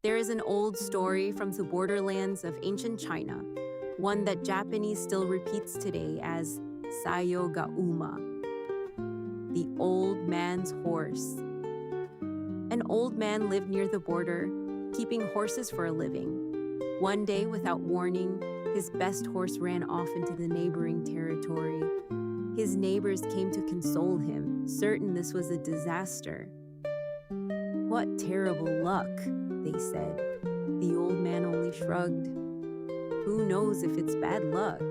There is an old story from the borderlands of ancient China, one that Japanese still repeats today as Saiō ga uma, the old man's horse. An old man lived near the border, keeping horses for a living. One day, without warning, his best horse ran off into the neighboring territory. His neighbors came to console him, certain this was a disaster. "What terrible luck," they said. The old man only shrugged. "Who knows if it's bad luck?"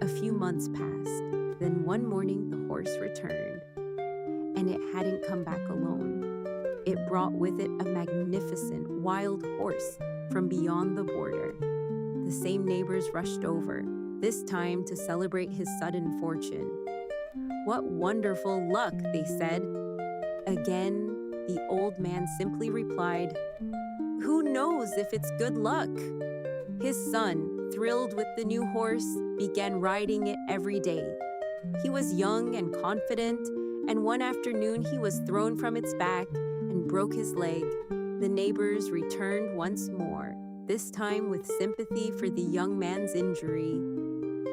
A few months passed. Then one morning the horse returned. And it hadn't come back alone. It brought with it a magnificent wild horse from beyond the border. The same neighbors rushed over, this time to celebrate his sudden fortune. "What wonderful luck," they said. Again, the old man simply replied, "Who knows if it's good luck?" His son, thrilled with the new horse, began riding it every day. He was young and confident, and one afternoon he was thrown from its back and broke his leg. The neighbors returned once more, this time with sympathy for the young man's injury.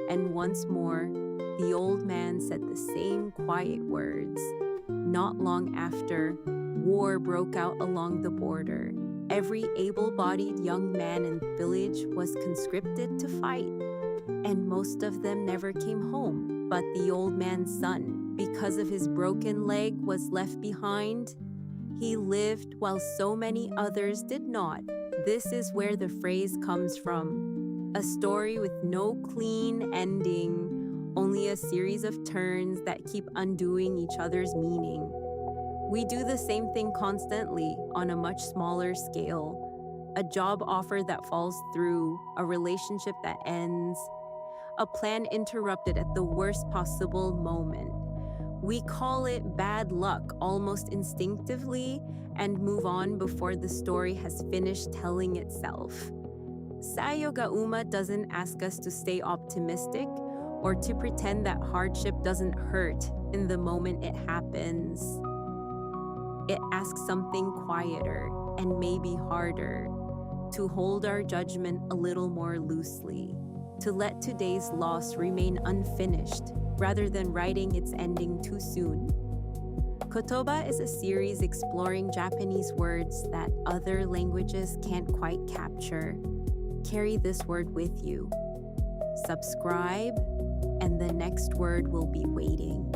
And once more, the old man said the same quiet words. Not long after, war broke out along the border. Every able-bodied young man in the village was conscripted to fight. And most of them never came home, but the old man's son, because of his broken leg, was left behind. He lived while so many others did not. This is where the phrase comes from. A story with no clean ending, only a series of turns that keep undoing each other's meaning. We do the same thing constantly on a much smaller scale. A job offer that falls through, a relationship that ends, a plan interrupted at the worst possible moment. We call it bad luck almost instinctively and move on before the story has finished telling itself. Saiō ga uma doesn't ask us to stay optimistic or to pretend that hardship doesn't hurt in the moment it happens. It asks something quieter and maybe harder, to hold our judgment a little more loosely, to let today's loss remain unfinished rather than writing its ending too soon. Kotoba is a series exploring Japanese words that other languages can't quite capture. Carry this word with you. Subscribe, and the next word will be waiting.